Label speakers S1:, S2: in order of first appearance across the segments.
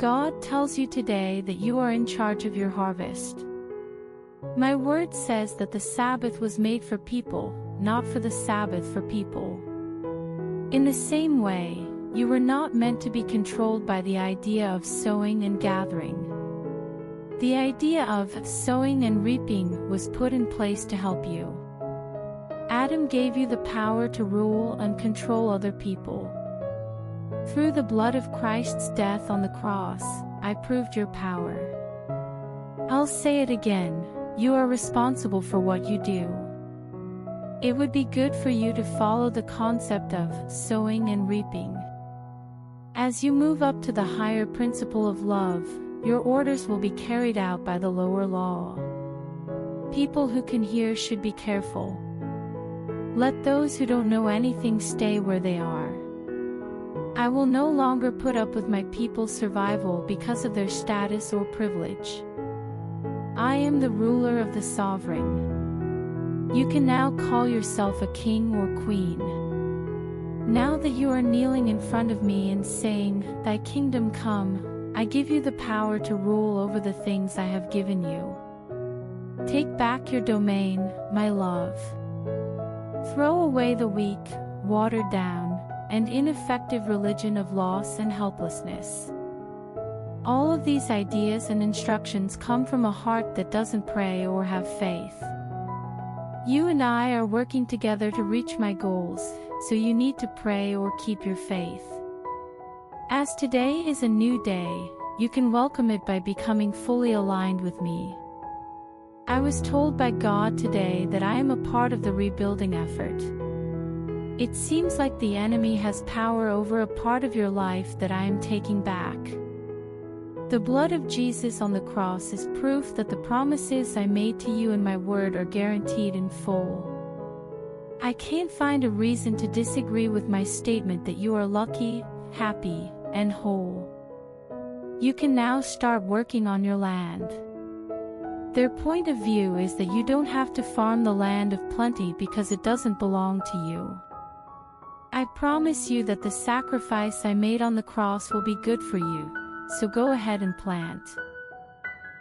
S1: God tells you today that you are in charge of your harvest. My word says that the Sabbath was made for people, not for the Sabbath for people. In the same way, you were not meant to be controlled by the idea of sowing and gathering. The idea of sowing and reaping was put in place to help you. Adam gave you the power to rule and control other people. Through the blood of Christ's death on the cross, I proved your power. I'll say it again, you are responsible for what you do. It would be good for you to follow the concept of sowing and reaping. As you move up to the higher principle of love, your orders will be carried out by the lower law. People who can hear should be careful. Let those who don't know anything stay where they are. I will no longer put up with my people's survival because of their status or privilege. I am the ruler of the sovereign. You can now call yourself a king or queen. Now that you are kneeling in front of me and saying, "Thy kingdom come," I give you the power to rule over the things I have given you. Take back your domain, my love. Throw away the weak, watered down, and ineffective religion of loss and helplessness. All of these ideas and instructions come from a heart that doesn't pray or have faith. You and I are working together to reach my goals, so you need to pray or keep your faith. As today is a new day, you can welcome it by becoming fully aligned with me. I was told by God today that I am a part of the rebuilding effort. It seems like the enemy has power over a part of your life that I am taking back. The blood of Jesus on the cross is proof that the promises I made to you in my word are guaranteed in full. I can't find a reason to disagree with my statement that you are lucky, happy, and whole. You can now start working on your land. Their point of view is that you don't have to farm the land of plenty because it doesn't belong to you. I promise you that the sacrifice I made on the cross will be good for you, so go ahead and plant.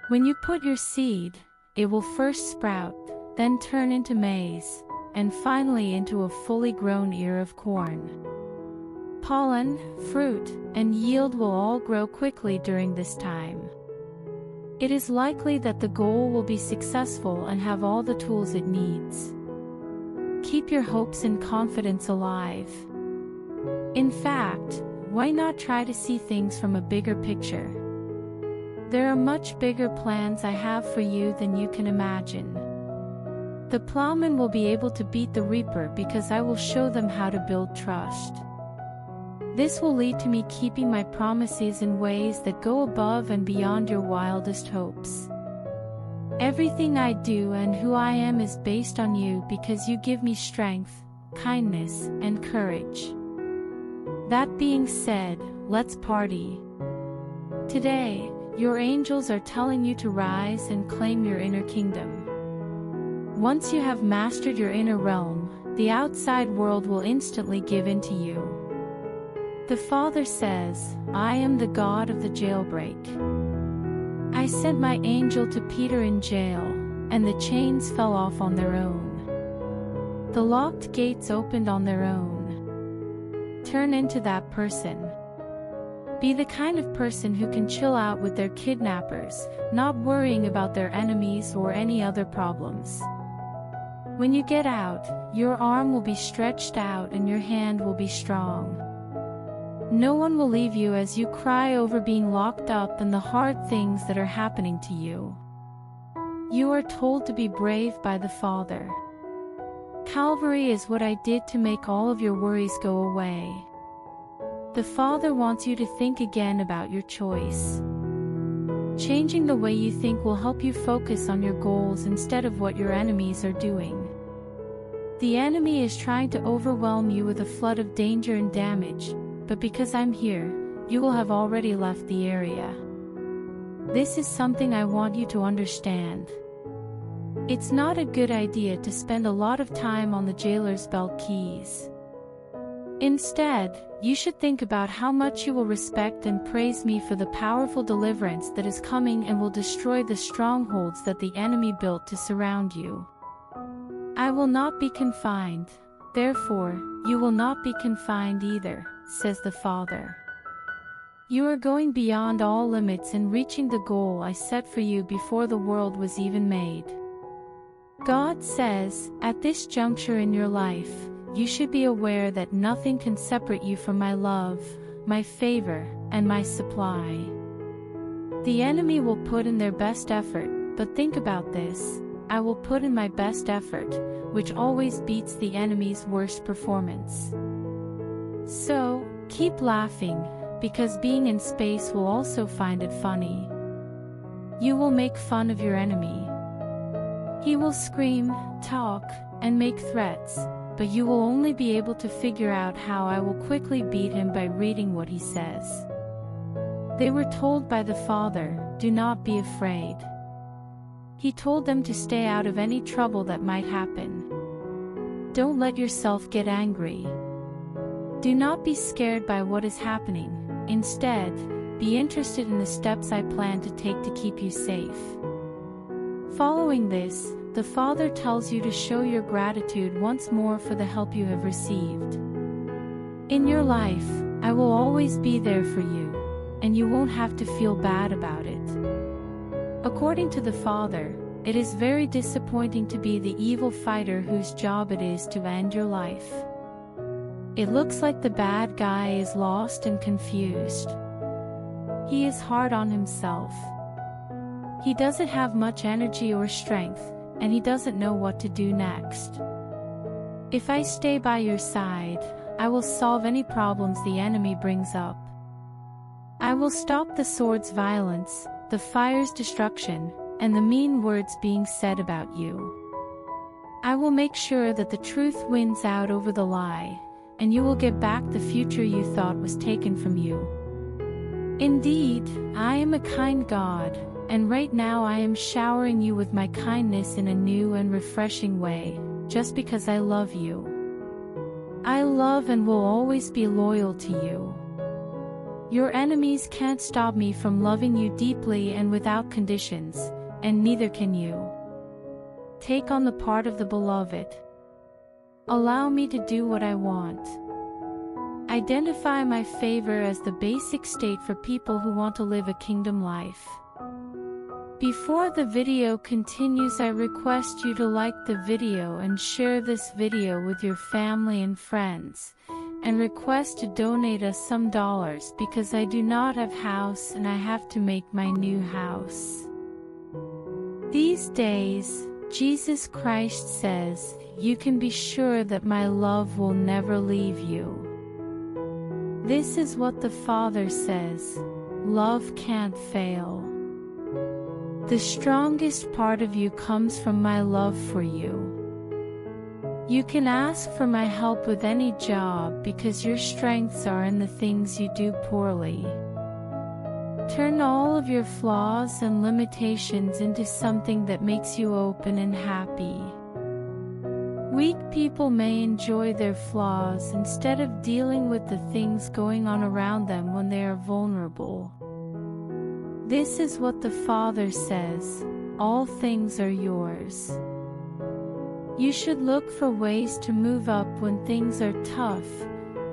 S1: When you put your seed, it will first sprout, then turn into maize, and finally into a fully grown ear of corn. Pollen, fruit, and yield will all grow quickly during this time. It is likely that the goal will be successful and have all the tools it needs. Keep your hopes and confidence alive. In fact, why not try to see things from a bigger picture? There are much bigger plans I have for you than you can imagine. The plowman will be able to beat the reaper because I will show them how to build trust. This will lead to me keeping my promises in ways that go above and beyond your wildest hopes. Everything I do and who I am is based on you because you give me strength, kindness, and courage. That being said, let's party. Today, your angels are telling you to rise and claim your inner kingdom. Once you have mastered your inner realm, the outside world will instantly give in to you. The Father says, "I am the God of the jailbreak." I sent my angel to Peter in jail, and the chains fell off on their own. The locked gates opened on their own. Turn into that person. Be the kind of person who can chill out with their kidnappers, not worrying about their enemies or any other problems. When you get out, your arm will be stretched out and your hand will be strong. No one will leave you as you cry over being locked up and the hard things that are happening to you. You are told to be brave by the Father. Calvary is what I did to make all of your worries go away. The Father wants you to think again about your choice. Changing the way you think will help you focus on your goals instead of what your enemies are doing. The enemy is trying to overwhelm you with a flood of danger and damage, but because I'm here, you will have already left the area. This is something I want you to understand. It's not a good idea to spend a lot of time on the jailer's belt keys. Instead, you should think about how much you will respect and praise me for the powerful deliverance that is coming and will destroy the strongholds that the enemy built to surround you. I will not be confined, therefore, you will not be confined either, says the Father. You are going beyond all limits and reaching the goal I set for you before the world was even made. God says, at this juncture in your life, you should be aware that nothing can separate you from my love, my favor, and my supply. The enemy will put in their best effort, but think about this, I will put in my best effort, which always beats the enemy's worst performance. So, keep laughing, because being in space will also find it funny. You will make fun of your enemy. He will scream, talk, and make threats, but you will only be able to figure out how I will quickly beat him by reading what he says. They were told by the Father, do not be afraid. He told them to stay out of any trouble that might happen. Don't let yourself get angry. Do not be scared by what is happening. Instead, be interested in the steps I plan to take to keep you safe. Following this, the Father tells you to show your gratitude once more for the help you have received. In your life, I will always be there for you, and you won't have to feel bad about it. According to the Father, it is very disappointing to be the evil fighter whose job it is to end your life. It looks like the bad guy is lost and confused. He is hard on himself. He doesn't have much energy or strength, and he doesn't know what to do next. If I stay by your side, I will solve any problems the enemy brings up. I will stop the sword's violence, the fire's destruction, and the mean words being said about you. I will make sure that the truth wins out over the lie, and you will get back the future you thought was taken from you. Indeed, I am a kind God, and right now I am showering you with my kindness in a new and refreshing way, just because I love you. I love and will always be loyal to you. Your enemies can't stop me from loving you deeply and without conditions, and neither can you. Take on the part of the beloved. Allow me to do what I want. Identify my favor as the basic state for people who want to live a kingdom life. Before the video continues, I request you to like the video and share this video with your family and friends, and request to donate us some dollars because I do not have house and I have to make my new house. These days, Jesus Christ says, you can be sure that my love will never leave you. This is what the Father says, love can't fail. The strongest part of you comes from my love for you. You can ask for my help with any job because your strengths are in the things you do poorly. Turn all of your flaws and limitations into something that makes you open and happy. Weak people may enjoy their flaws instead of dealing with the things going on around them when they are vulnerable. This is what the Father says, all things are yours. You should look for ways to move up when things are tough,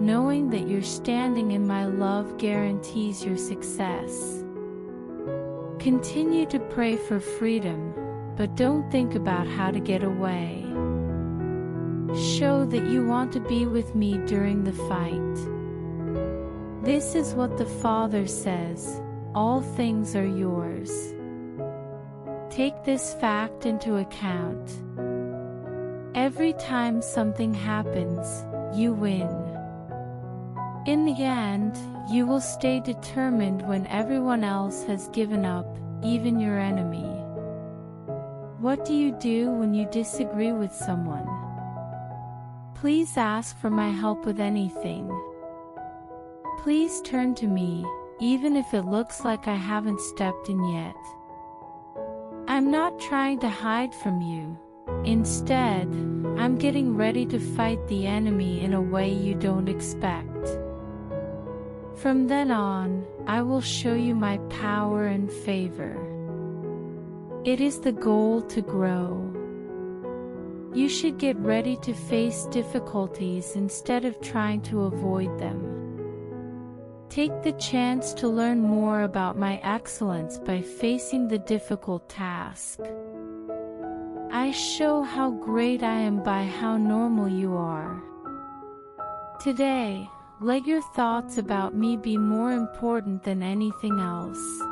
S1: knowing that your standing in my love guarantees your success. Continue to pray for freedom, but don't think about how to get away. Show that you want to be with me during the fight. This is what the Father says, all things are yours. Take this fact into account. Every time something happens, you win. In the end, you will stay determined when everyone else has given up, even your enemy. What do you do when you disagree with someone? Please ask for my help with anything. Please turn to me, even if it looks like I haven't stepped in yet. I'm not trying to hide from you, Instead, I'm getting ready to fight the enemy in a way you don't expect. From then on, I will show you my power and favor. It is the goal to grow. You should get ready to face difficulties instead of trying to avoid them. Take the chance to learn more about my excellence by facing the difficult task. I show how great I am by how normal you are. Today, let your thoughts about me be more important than anything else.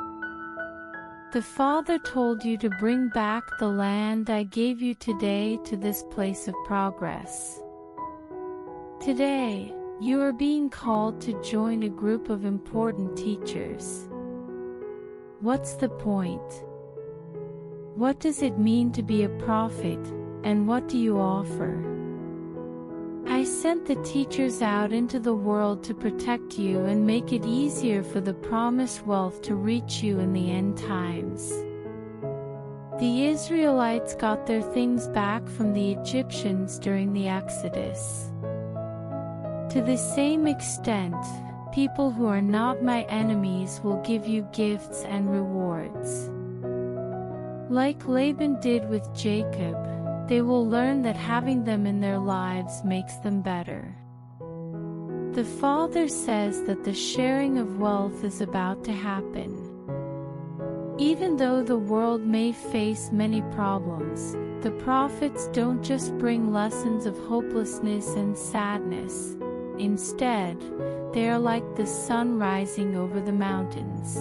S1: The Father told you to bring back the land I gave you today to this place of progress. Today, you are being called to join a group of important teachers. What's the point? What does it mean to be a prophet, and what do you offer? I sent the teachers out into the world to protect you and make it easier for the promised wealth to reach you in the end times. The Israelites got their things back from the Egyptians during the Exodus. To the same extent, people who are not my enemies will give you gifts and rewards. Like Laban did with Jacob, they will learn that having them in their lives makes them better. The Father says that the sharing of wealth is about to happen. Even though the world may face many problems, the prophets don't just bring lessons of hopelessness and sadness. Instead, they are like the sun rising over the mountains.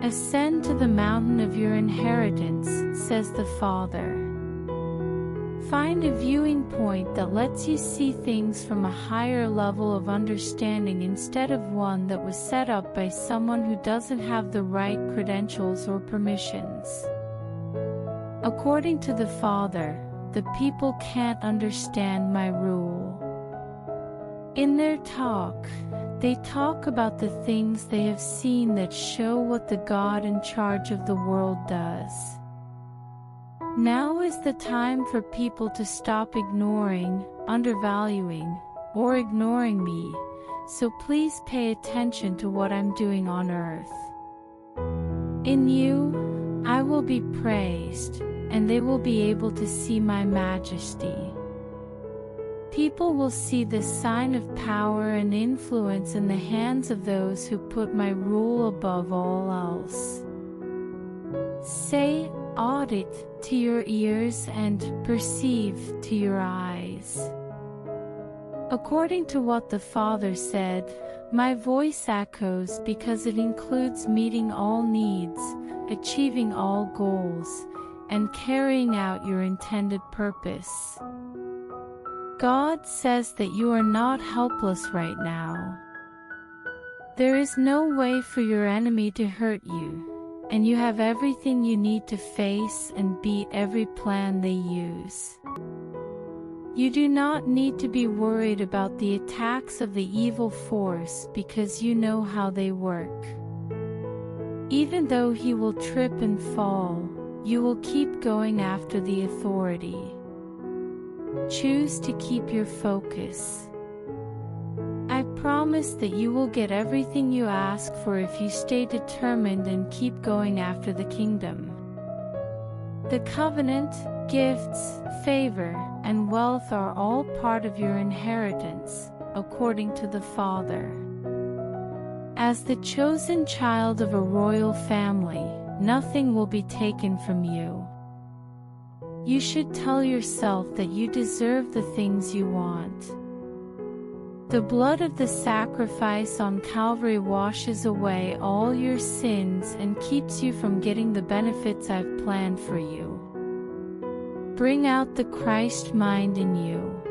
S1: Ascend to the mountain of your inheritance, says the Father. Find a viewing point that lets you see things from a higher level of understanding instead of one that was set up by someone who doesn't have the right credentials or permissions. According to the Father, the people can't understand my rule. In their talk, they talk about the things they have seen that show what the God in charge of the world does. Now is the time for people to stop ignoring, undervaluing, or ignoring me, so please pay attention to what I'm doing on earth. In you, I will be praised, and they will be able to see my majesty. People will see the sign of power and influence in the hands of those who put my rule above all else. Say, audit to your ears and perceive to your eyes. According to what the Father said, my voice echoes because it includes meeting all needs, achieving all goals, and carrying out your intended purpose. God says that you are not helpless right now. There is no way for your enemy to hurt you, and you have everything you need to face and beat every plan they use. You do not need to be worried about the attacks of the evil force because you know how they work. Even though he will trip and fall, you will keep going after the authority. Choose to keep your focus. I promise that you will get everything you ask for if you stay determined and keep going after the kingdom. The covenant, gifts, favor, and wealth are all part of your inheritance, according to the Father. As the chosen child of a royal family, nothing will be taken from you. You should tell yourself that you deserve the things you want. The blood of the sacrifice on Calvary washes away all your sins and keeps you from getting the benefits I've planned for you. Bring out the Christ mind in you.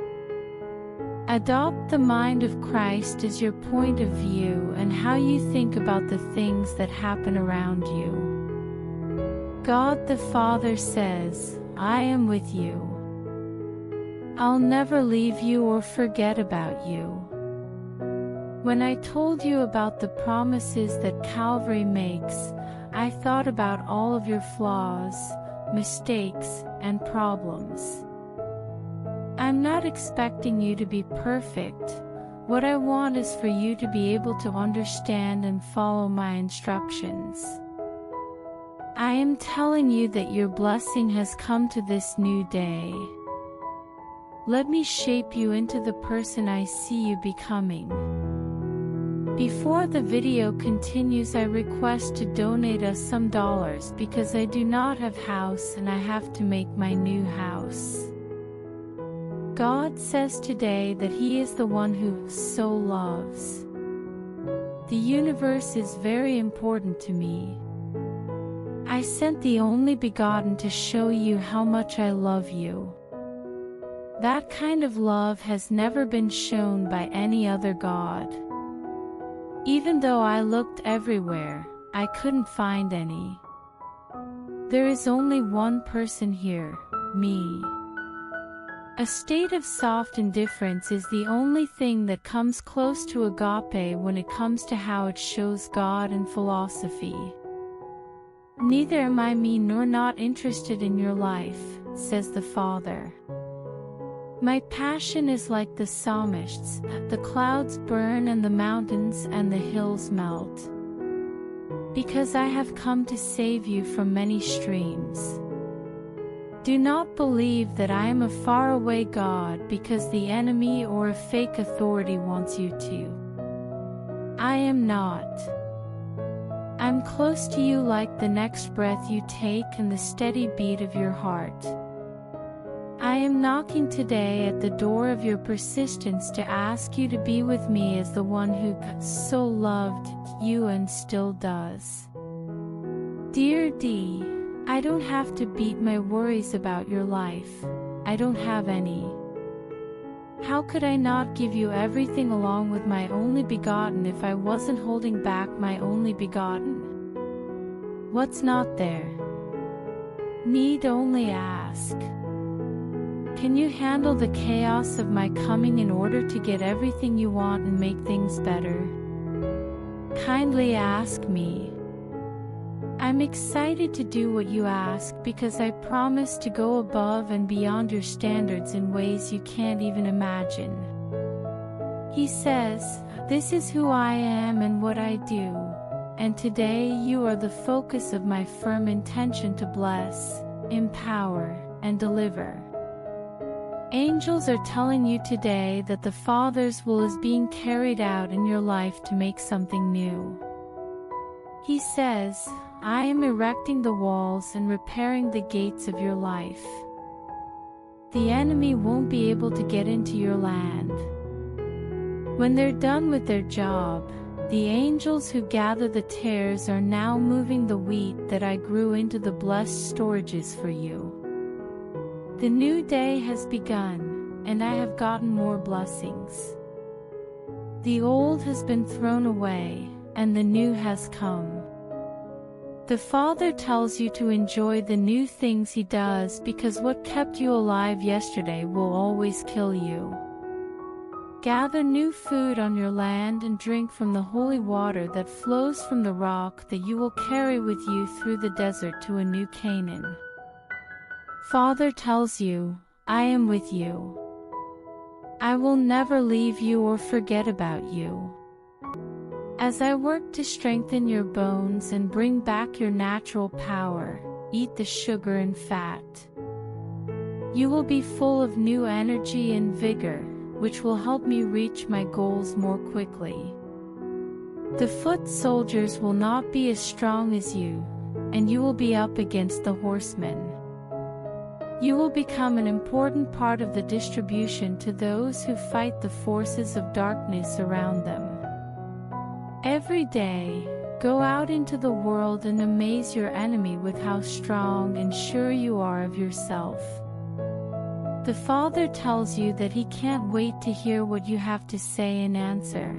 S1: Adopt the mind of Christ as your point of view and how you think about the things that happen around you. God the Father says, I am with you. I'll never leave you or forget about you. When I told you about the promises that Calvary makes, I thought about all of your flaws, mistakes, and problems. I'm not expecting you to be perfect. What I want is for you to be able to understand and follow my instructions. I am telling you that your blessing has come to this new day. Let me shape you into the person I see you becoming. Before the video continues, I request to donate us some dollars because I do not have house and I have to make my new house. God says today that He is the one who so loves. The universe is very important to me. I sent the only begotten to show you how much I love you. That kind of love has never been shown by any other God. Even though I looked everywhere, I couldn't find any. There is only one person here, me. A state of soft indifference is the only thing that comes close to agape when it comes to how it shows God and philosophy. Neither am I mean nor not interested in your life, says the Father. My passion is like the psalmists, the clouds burn and the mountains and the hills melt. Because I have come to save you from many streams. Do not believe that I am a faraway God because the enemy or a fake authority wants you to. I am not. I'm close to you like the next breath you take and the steady beat of your heart. I am knocking today at the door of your persistence to ask you to be with me as the one who so loved you and still does. Dear D, I don't have to beat my worries about your life. I don't have any. How could I not give you everything along with my only begotten if I wasn't holding back my only begotten? What's not there? Need only ask. Can you handle the chaos of my coming in order to get everything you want and make things better? Kindly ask me. I'm excited to do what you ask because I promise to go above and beyond your standards in ways you can't even imagine. He says, "This is who I am and what I do, and today you are the focus of my firm intention to bless, empower, and deliver." Angels are telling you today that the Father's will is being carried out in your life to make something new. He says, I am erecting the walls and repairing the gates of your life. The enemy won't be able to get into your land. When they're done with their job, the angels who gather the tares are now moving the wheat that I grew into the blessed storages for you. The new day has begun, and I have gotten more blessings. The old has been thrown away, and the new has come. The Father tells you to enjoy the new things He does because what kept you alive yesterday will always kill you. Gather new food on your land and drink from the holy water that flows from the rock that you will carry with you through the desert to a new Canaan. Father tells you, I am with you. I will never leave you or forget about you. As I work to strengthen your bones and bring back your natural power, eat the sugar and fat. You will be full of new energy and vigor, which will help me reach my goals more quickly. The foot soldiers will not be as strong as you, and you will be up against the horsemen. You will become an important part of the distribution to those who fight the forces of darkness around them. Every day, go out into the world and amaze your enemy with how strong and sure you are of yourself. The Father tells you that He can't wait to hear what you have to say in answer.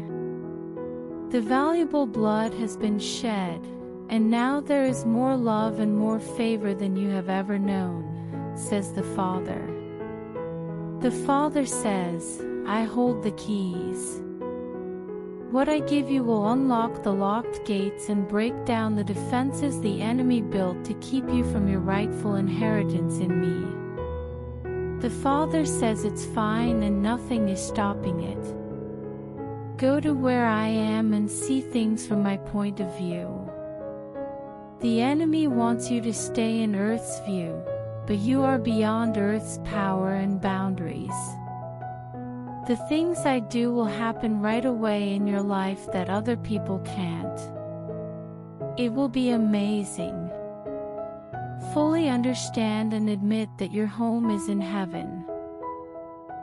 S1: The valuable blood has been shed, and now there is more love and more favor than you have ever known, says the Father. The Father says, I hold the keys. What I give you will unlock the locked gates and break down the defenses the enemy built to keep you from your rightful inheritance in me. The Father says it's fine and nothing is stopping it. Go to where I am and see things from my point of view. The enemy wants you to stay in Earth's view, but you are beyond Earth's power and boundaries. The things I do will happen right away in your life that other people can't. It will be amazing. Fully understand and admit that your home is in heaven.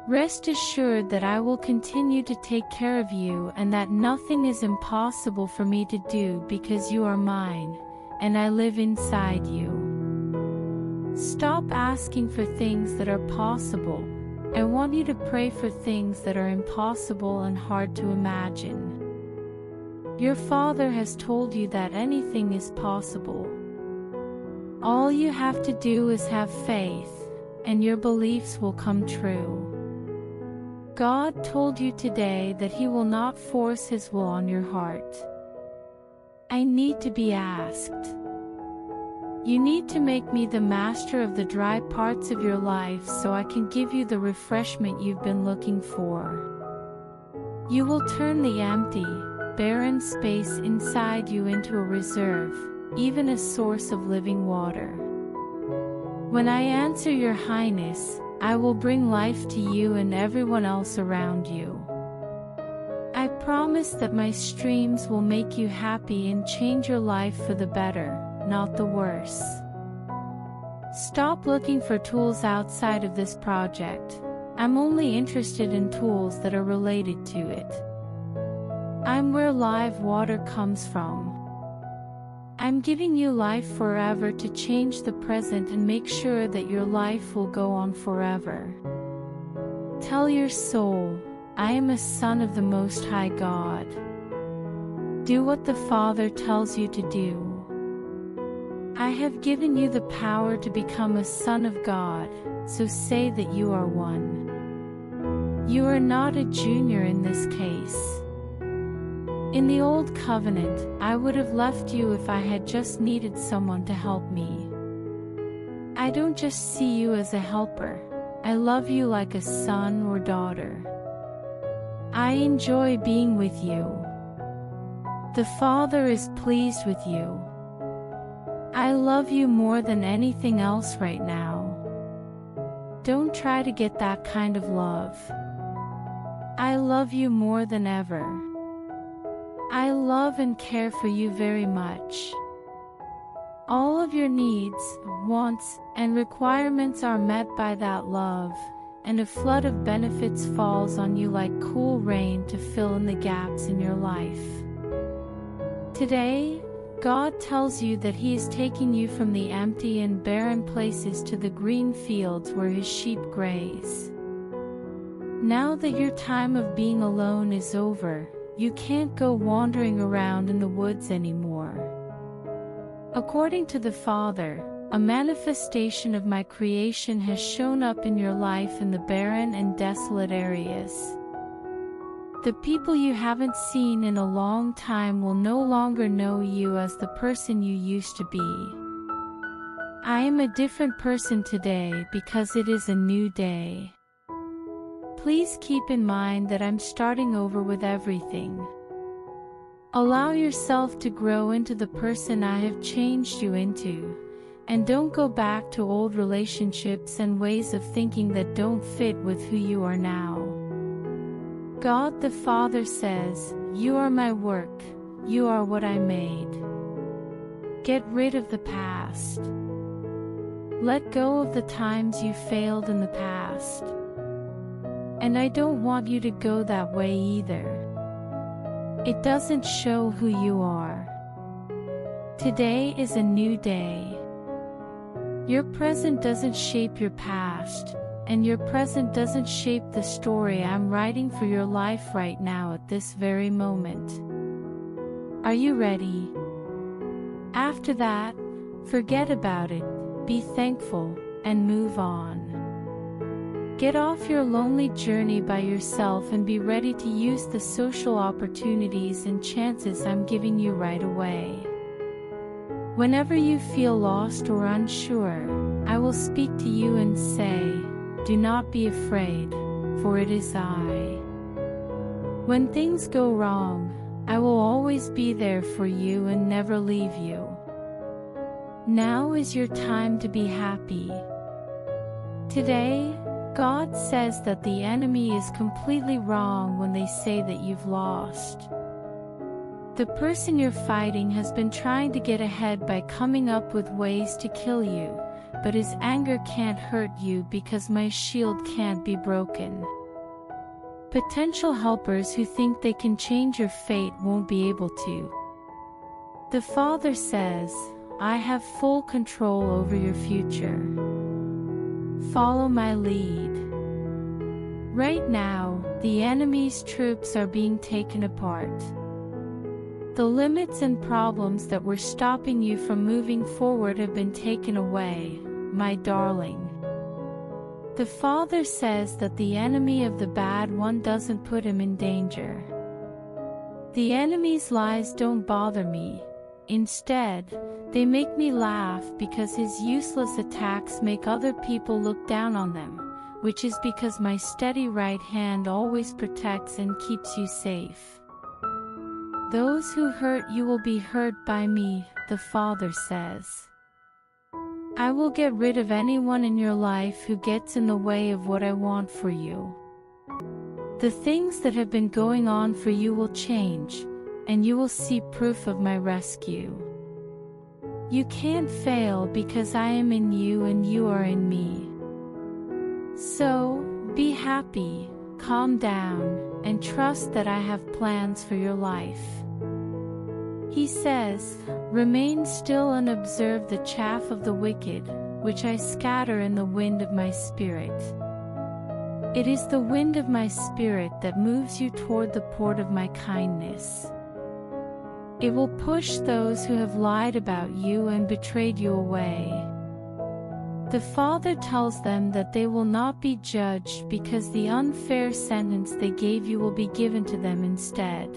S1: Rest assured that I will continue to take care of you and that nothing is impossible for me to do because you are mine, and I live inside you. Stop asking for things that are possible. I want you to pray for things that are impossible and hard to imagine. Your Father has told you that anything is possible. All you have to do is have faith, and your beliefs will come true. God told you today that He will not force His will on your heart. I need to be asked. You need to make me the master of the dry parts of your life so I can give you the refreshment you've been looking for. You will turn the empty, barren space inside you into a reserve, even a source of living water. When I answer your Highness, I will bring life to you and everyone else around you. I promise that my streams will make you happy and change your life for the better, not the worse. Stop looking for tools outside of this project. I'm only interested in tools that are related to it. I'm where live water comes from. I'm giving you life forever to change the present and make sure that your life will go on forever. Tell your soul, I am a son of the Most High God. Do what the Father tells you to do. I have given you the power to become a son of God, so say that you are one. You are not a junior in this case. In the old covenant, I would have left you if I had just needed someone to help me. I don't just see you as a helper, I love you like a son or daughter. I enjoy being with you. The Father is pleased with you. I love you more than anything else right now. Don't try to get that kind of love. I love you more than ever. I love and care for you very much. All of your needs, wants, and requirements are met by that love, and a flood of benefits falls on you like cool rain to fill in the gaps in your life. Today, God tells you that He is taking you from the empty and barren places to the green fields where His sheep graze. Now that your time of being alone is over, you can't go wandering around in the woods anymore. According to the Father, a manifestation of my creation has shown up in your life in the barren and desolate areas. The people you haven't seen in a long time will no longer know you as the person you used to be. I am a different person today because it is a new day. Please keep in mind that I'm starting over with everything. Allow yourself to grow into the person I have changed you into, and don't go back to old relationships and ways of thinking that don't fit with who you are now. God the Father says, you are my work, you are what I made. Get rid of the past. Let go of the times you failed in the past. And I don't want you to go that way either. It doesn't show who you are. Today is a new day. Your present doesn't shape your past, and your present doesn't shape the story I'm writing for your life right now at this very moment. Are you ready? After that, forget about it, be thankful, and move on. Get off your lonely journey by yourself and be ready to use the social opportunities and chances I'm giving you right away. Whenever you feel lost or unsure, I will speak to you and say, "Do not be afraid, for it is I." When things go wrong, I will always be there for you and never leave you. Now is your time to be happy. Today, God says that the enemy is completely wrong when they say that you've lost. The person you're fighting has been trying to get ahead by coming up with ways to kill you, but his anger can't hurt you because my shield can't be broken. Potential helpers who think they can change your fate won't be able to. The Father says, "I have full control over your future. Follow my lead." Right now, the enemy's troops are being taken apart. The limits and problems that were stopping you from moving forward have been taken away, my darling. The Father says that the enemy of the bad one doesn't put him in danger. The enemy's lies don't bother me. Instead, they make me laugh because his useless attacks make other people look down on them, which is because my steady right hand always protects and keeps you safe. Those who hurt you will be hurt by me, the Father says. I will get rid of anyone in your life who gets in the way of what I want for you. The things that have been going on for you will change, and you will see proof of my rescue. You can't fail because I am in you and you are in me. So, be happy, calm down, and trust that I have plans for your life. He says, "Remain still and observe the chaff of the wicked, which I scatter in the wind of my spirit." It is the wind of my spirit that moves you toward the port of my kindness. It will push those who have lied about you and betrayed you away. The Father tells them that they will not be judged because the unfair sentence they gave you will be given to them instead.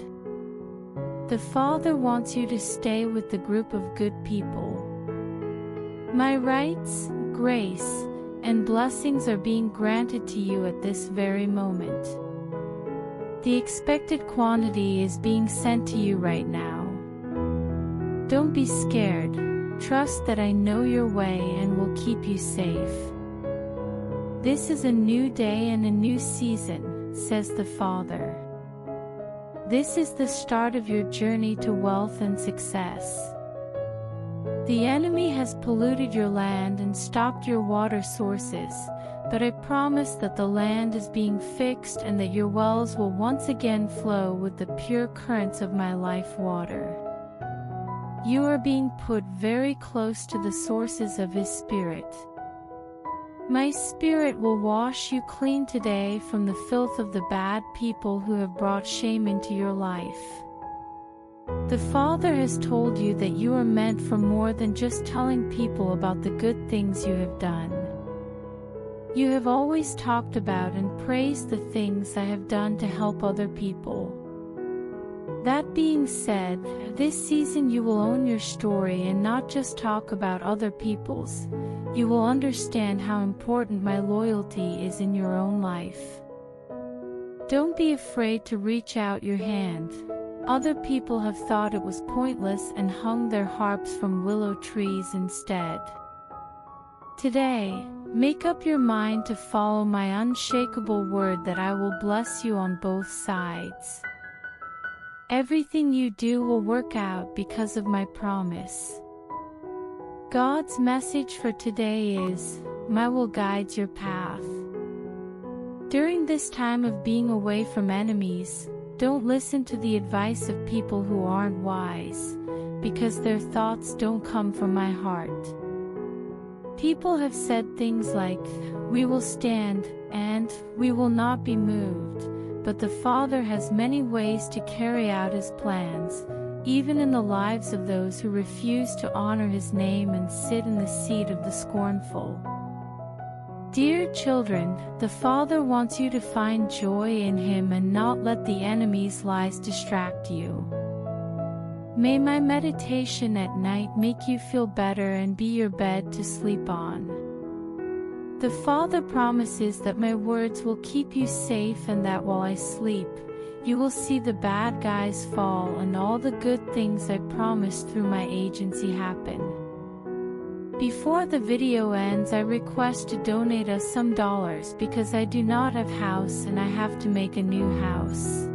S1: The Father wants you to stay with the group of good people. My rights, grace, and blessings are being granted to you at this very moment. The expected quantity is being sent to you right now. Don't be scared. Trust that I know your way and will keep you safe. This is a new day and a new season, says the Father. This is the start of your journey to wealth and success. The enemy has polluted your land and stopped your water sources, but I promise that the land is being fixed and that your wells will once again flow with the pure currents of my life water. You are being put very close to the sources of His Spirit. My Spirit will wash you clean today from the filth of the bad people who have brought shame into your life. The Father has told you that you are meant for more than just telling people about the good things you have done. You have always talked about and praised the things I have done to help other people. That being said, this season you will own your story and not just talk about other people's. You will understand how important my loyalty is in your own life. Don't be afraid to reach out your hand. Other people have thought it was pointless and hung their harps from willow trees instead. Today, make up your mind to follow my unshakable word that I will bless you on both sides. Everything you do will work out because of my promise. God's message for today is, my will guides your path. During this time of being away from enemies, don't listen to the advice of people who aren't wise, because their thoughts don't come from my heart. People have said things like, "We will stand," and "We will not be moved," but the Father has many ways to carry out His plans, even in the lives of those who refuse to honor His name and sit in the seat of the scornful. Dear children, the Father wants you to find joy in Him and not let the enemy's lies distract you. May my meditation at night make you feel better and be your bed to sleep on. The Father promises that my words will keep you safe and that while I sleep, you will see the bad guys fall and all the good things I promised through my agency happen. Before the video ends, I request to donate us some dollars because I do not have house and I have to make a new house.